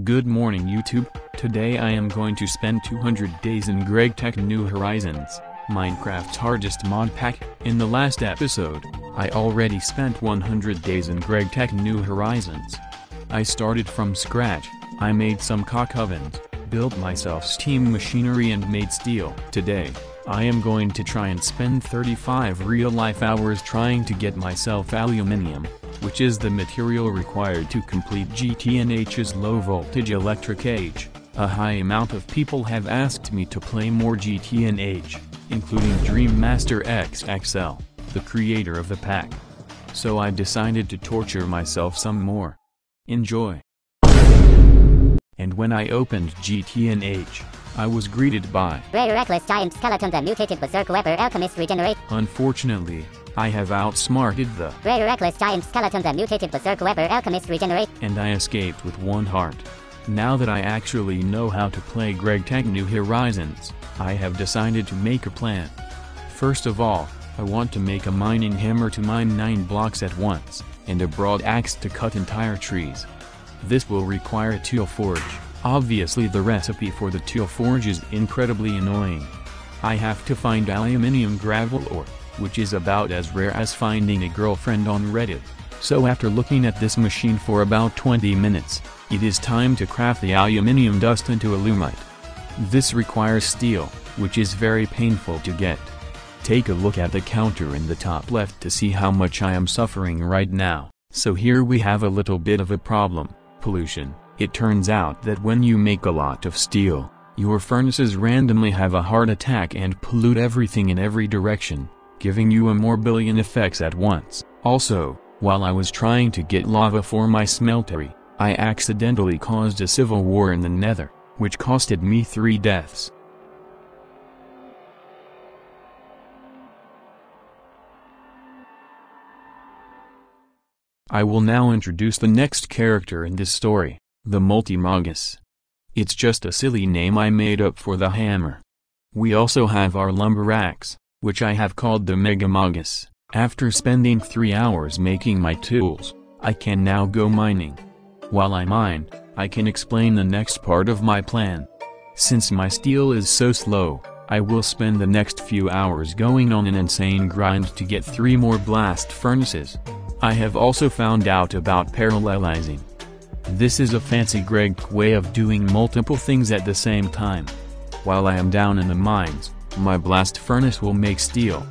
Good morning YouTube. Today I am going to spend 200 days in GregTech New Horizons, Minecraft's hardest mod pack. In the last episode, I already spent 100 days in GregTech New Horizons. I started from scratch. I made some cock ovens, built myself steam machinery and made steel. Today, I am going to try and spend 35 real-life hours trying to get myself aluminium, which is the material required to complete GTNH's low-voltage electric age. A high amount of people have asked me to play more GTNH, including Dream Master XXL, the creator of the pack. So I decided to torture myself some more. Enjoy. And when I opened GTNH, I was greeted by Rare reckless giant skeleton, the mutated berserk weapon alchemist regenerate. Unfortunately, I have outsmarted the Rare reckless giant skeleton, the mutated berserk weapon alchemist regenerate. And I escaped with one heart. Now that I actually know how to play GregTech New Horizons, I have decided to make a plan. First of all, I want to make a mining hammer to mine 9 blocks at once, and a broad axe to cut entire trees. This will require a tool forge. Obviously the recipe for the tool forge is incredibly annoying. I have to find aluminium gravel ore, which is about as rare as finding a girlfriend on Reddit. So after looking at this machine for about 20 minutes, it is time to craft the aluminium dust into alumite. This requires steel, which is very painful to get. Take a look at the counter in the top left to see how much I am suffering right now. So here we have a little bit of a problem: pollution. It turns out that when you make a lot of steel, your furnaces randomly have a heart attack and pollute everything in every direction, giving you a more billion effects at once. Also, while I was trying to get lava for my smeltery, I accidentally caused a civil war in the Nether, which costed me 3 deaths. I will now introduce the next character in this story, the Multi-Magus. It's just a silly name I made up for the hammer. We also have our lumber axe, which I have called the Mega Magus. After spending 3 hours making my tools, I can now go mining. While I mine, I can explain the next part of my plan. Since my steel is so slow, I will spend the next few hours going on an insane grind to get 3 more blast furnaces. I have also found out about parallelizing. This is a fancy GregTech way of doing multiple things at the same time. While I am down in the mines, my blast furnace will make steel.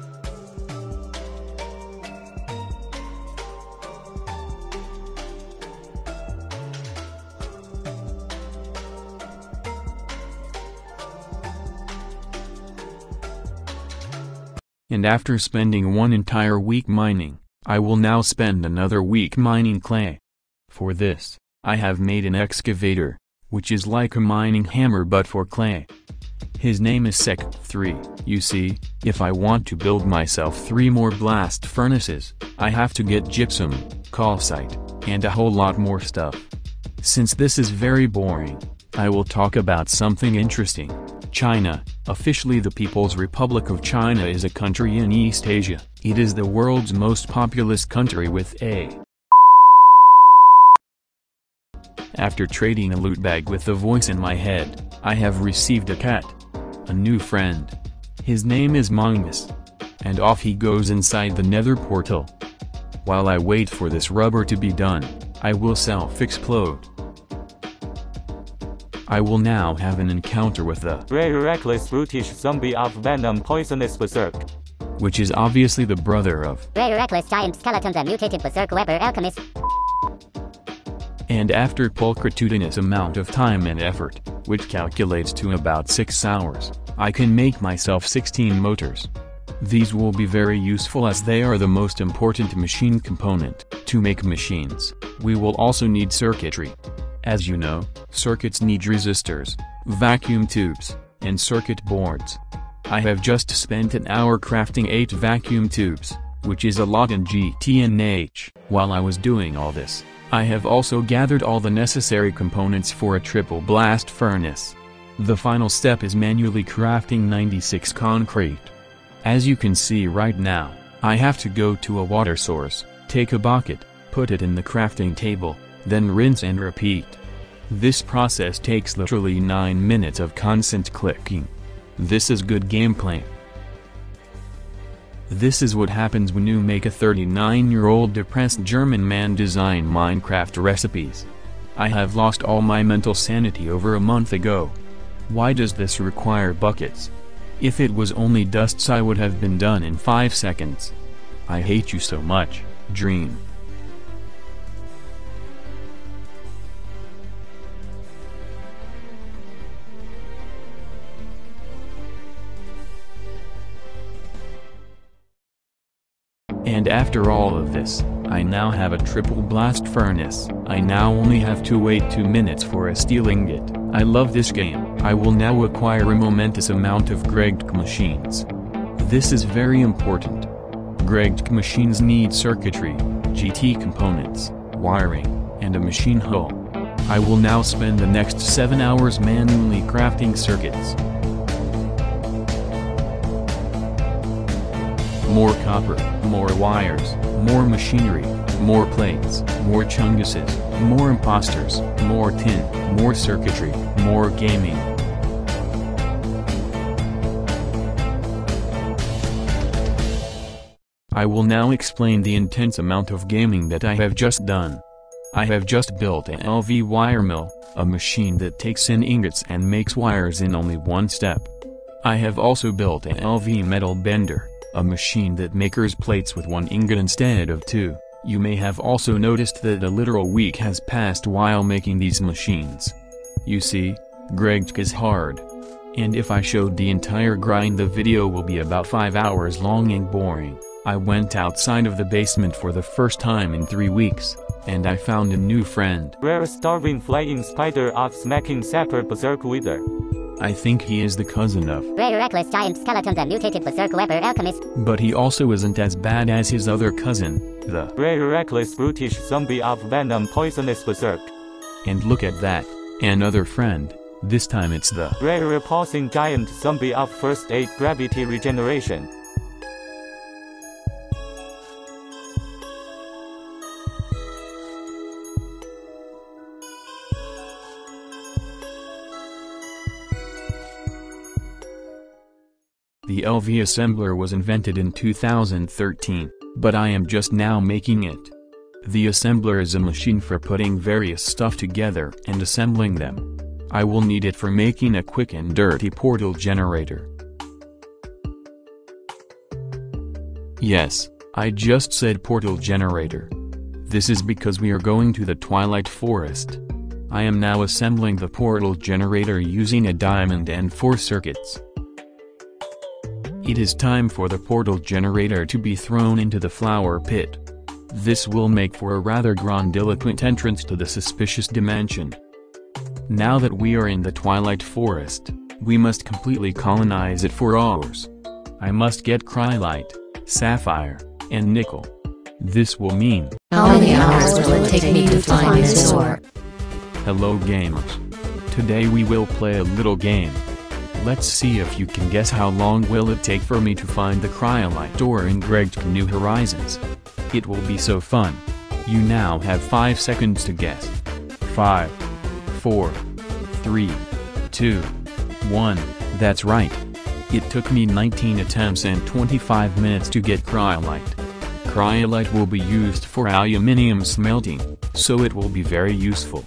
And after spending one entire week mining, I will now spend another week mining clay. For this, I have made an excavator, which is like a mining hammer but for clay. His name is Sec3. You see, if I want to build myself 3 more blast furnaces, I have to get gypsum, calcite, and a whole lot more stuff. Since this is very boring, I will talk about something interesting. China, officially the People's Republic of China, is a country in East Asia. It is the world's most populous country with a After trading a loot bag with the voice in my head, I have received a cat. A new friend. His name is Mongus. And off he goes inside the nether portal. While I wait for this rubber to be done, I will self-explode. I will now have an encounter with the rare reckless brutish zombie of venom poisonous berserk, which is obviously the brother of Rare reckless giant skeleton, the mutated berserk weapon alchemist. And after pulchritudinous amount of time and effort, which calculates to about 6 hours, I can make myself 16 motors. These will be very useful as they are the most important machine component. To make machines, we will also need circuitry. As you know, circuits need resistors, vacuum tubes, and circuit boards. I have just spent an hour crafting 8 vacuum tubes, which is a lot in GTNH. While I was doing all this, I have also gathered all the necessary components for a triple blast furnace. The final step is manually crafting 96 concrete. As you can see right now, I have to go to a water source, take a bucket, put it in the crafting table, then rinse and repeat. This process takes literally 9 minutes of constant clicking. This is good gameplay. This is what happens when you make a 39-year-old depressed German man design Minecraft recipes. I have lost all my mental sanity over a month ago. Why does this require buckets? If it was only dusts I would have been done in 5 seconds. I hate you so much, Dream. And after all of this, I now have a triple blast furnace. I now only have to wait 2 minutes for a steel ingot. I love this game. I will now acquire a momentous amount of GregTech machines. This is very important. GregTech machines need circuitry, GT components, wiring, and a machine hull. I will now spend the next 7 hours manually crafting circuits. More copper, more wires, more machinery, more plates, more chunguses, more imposters, more tin, more circuitry, more gaming. I will now explain the intense amount of gaming that I have just done. I have just built a Dlv wire mill, a machine that takes in ingots and makes wires in only one step. I have also built a Dlv metal bender, a machine that makes plates with 1 ingot instead of 2. You may have also noticed that a literal week has passed while making these machines. You see, GregTech is hard. And if I showed the entire grind, the video will be about 5 hours long and boring. I went outside of the basement for the first time in 3 weeks, and I found a new friend. Rare starving flying spider of smacking sapper berserk wither. I think he is the cousin of Rare reckless giant skeleton, the mutated berserk weapon alchemist. But he also isn't as bad as his other cousin, the Rare reckless brutish zombie of venom poisonous berserk. And look at that, another friend. This time it's the Rare repulsing giant zombie of first aid gravity regeneration. The Dlv assembler was invented in 2013, but I am just now making it. The assembler is a machine for putting various stuff together and assembling them. I will need it for making a quick and dirty portal generator. Yes, I just said portal generator. This is because we are going to the Twilight Forest. I am now assembling the portal generator using a diamond and 4 circuits. It is time for the portal generator to be thrown into the flower pit. This will make for a rather grandiloquent entrance to the suspicious dimension. Now that we are in the Twilight Forest, we must completely colonize it for ours. I must get cryolite, sapphire, and nickel. This will mean... How many hours will it take me to find this ore? Hello gamers. Today we will play a little game. Let's see if you can guess how long will it take for me to find the cryolite ore in GregTech New Horizons. It will be so fun. You now have 5 seconds to guess. 5, 4, 3, 2, 1, that's right. It took me 19 attempts and 25 minutes to get cryolite. Cryolite will be used for aluminium smelting, so it will be very useful.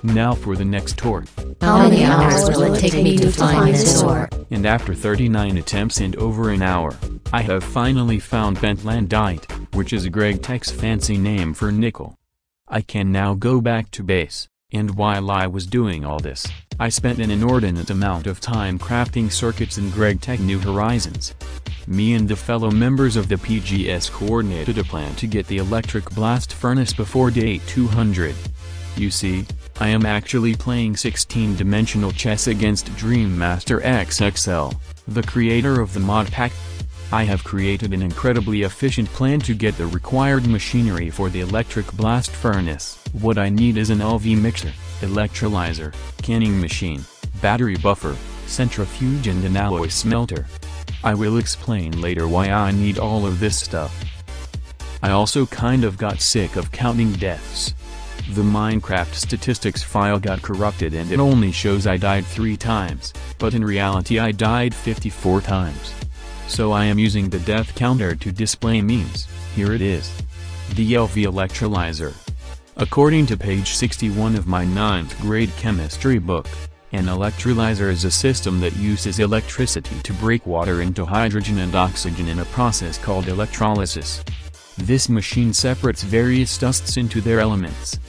Now for the next ore. How many hours will it take me to find this ore? And after 39 attempts and over an hour, I have finally found pentlandite, which is GregTech's fancy name for nickel. I can now go back to base, and while I was doing all this, I spent an inordinate amount of time crafting circuits in GregTech New Horizons. Me and the fellow members of the PGS coordinated a plan to get the electric blast furnace before day 200. You see, I am actually playing 16-dimensional chess against Dream Master XXL, the creator of the MODPACK. I have created an incredibly efficient plan to get the required machinery for the electric blast furnace. What I need is an Dlv mixer, electrolyzer, canning machine, battery buffer, centrifuge and an alloy smelter. I will explain later why I need all of this stuff. I also kind of got sick of counting deaths. The Minecraft statistics file got corrupted and it only shows I died 3 times, but in reality I died 54 times. So I am using the death counter to display memes. Here it is. Dlv Electrolyzer. According to page 61 of my 9th grade chemistry book, an electrolyzer is a system that uses electricity to break water into hydrogen and oxygen in a process called electrolysis. This machine separates various dusts into their elements.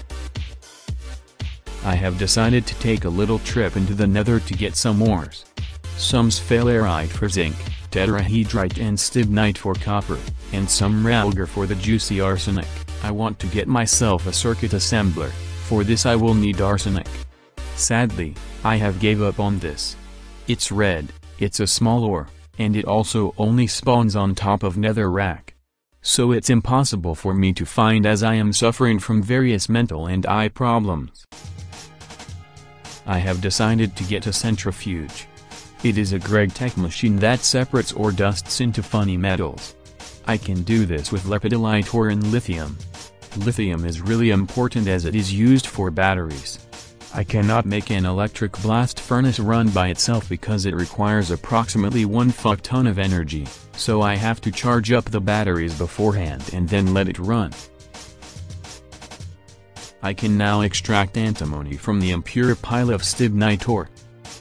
I have decided to take a little trip into the nether to get some ores. Some sphalerite for zinc, tetrahedrite and stibnite for copper, and some ralgar for the juicy arsenic. I want to get myself a circuit assembler. For this I will need arsenic. Sadly, I have gave up on this. It's red, it's a small ore, and it also only spawns on top of netherrack. So it's impossible for me to find as I am suffering from various mental and eye problems. I have decided to get a centrifuge. It is a GregTech machine that separates ore dusts into funny metals. I can do this with lepidolite ore and lithium. Lithium is really important as it is used for batteries. I cannot make an electric blast furnace run by itself because it requires approximately 1 fuck ton of energy, so I have to charge up the batteries beforehand and then let it run. I can now extract antimony from the impure pile of stibnite ore.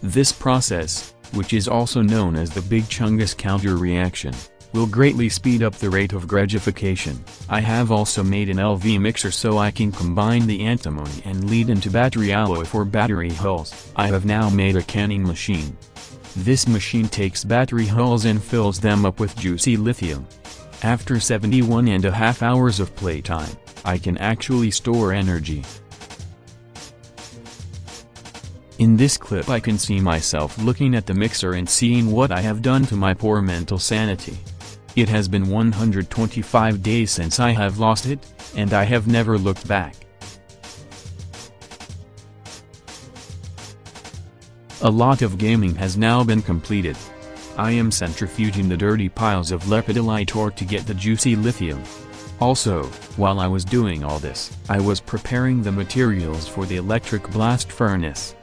This process, which is also known as the Big Chungus counter reaction, will greatly speed up the rate of gregification. I have also made an LV mixer so I can combine the antimony and lead into battery alloy for battery hulls. I have now made a canning machine. This machine takes battery hulls and fills them up with juicy lithium. After 71.5 hours of playtime, I can actually store energy. In this clip I can see myself looking at the mixer and seeing what I have done to my poor mental sanity. It has been 125 days since I have lost it, and I have never looked back. A lot of gaming has now been completed. I am centrifuging the dirty piles of lepidolite ore to get the juicy lithium. Also, while I was doing all this, I was preparing the materials for the electric blast furnace.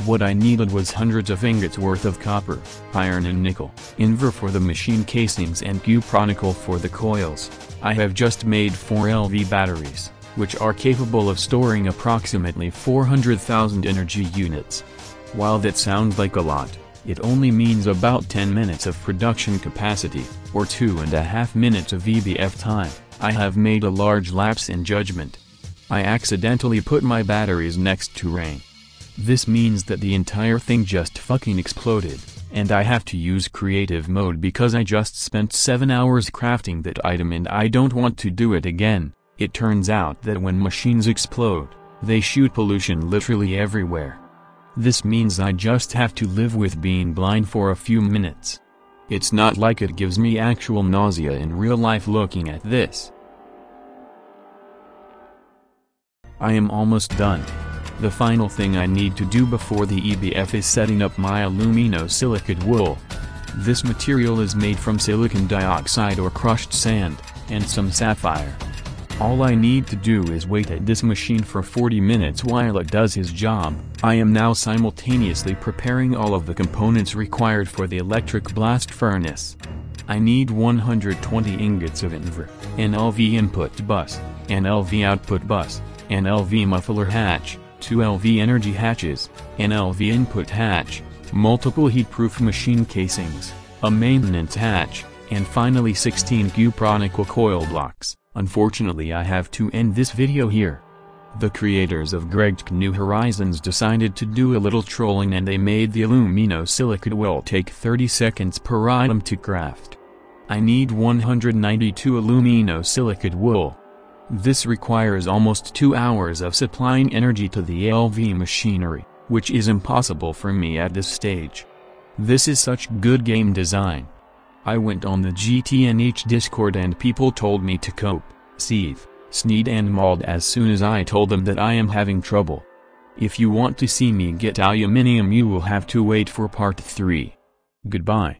What I needed was hundreds of ingots worth of copper, iron and nickel, invar for the machine casings and cupronickel for the coils. I have just made 4 LV batteries, which are capable of storing approximately 400,000 energy units. While that sounds like a lot, it only means about 10 minutes of production capacity, or 2.5 minutes of EBF time. I have made a large lapse in judgment. I accidentally put my batteries next to rain. This means that the entire thing just fucking exploded, and I have to use creative mode because I just spent 7 hours crafting that item and I don't want to do it again. It turns out that when machines explode, they shoot pollution literally everywhere. This means I just have to live with being blind for a few minutes. It's not like it gives me actual nausea in real life looking at this. I am almost done. The final thing I need to do before the EBF is setting up my aluminosilicate wool. This material is made from silicon dioxide or crushed sand, and some sapphire. All I need to do is wait at this machine for 40 minutes while it does his job. I am now simultaneously preparing all of the components required for the electric blast furnace. I need 120 ingots of invar, an LV input bus, an LV output bus, an LV muffler hatch, 2 LV energy hatches, an LV input hatch, multiple heat-proof machine casings, a maintenance hatch, and finally 16 cupronickel coil blocks. Unfortunately I have to end this video here. The creators of GregTech New Horizons decided to do a little trolling and they made the aluminosilicate wool take 30 seconds per item to craft. I need 192 aluminosilicate wool. This requires almost 2 hours of supplying energy to the LV machinery, which is impossible for me at this stage. This is such good game design. I went on the GTNH Discord and people told me to cope, seethe, sneed and mauled as soon as I told them that I am having trouble. If you want to see me get aluminium you will have to wait for part 3. Goodbye.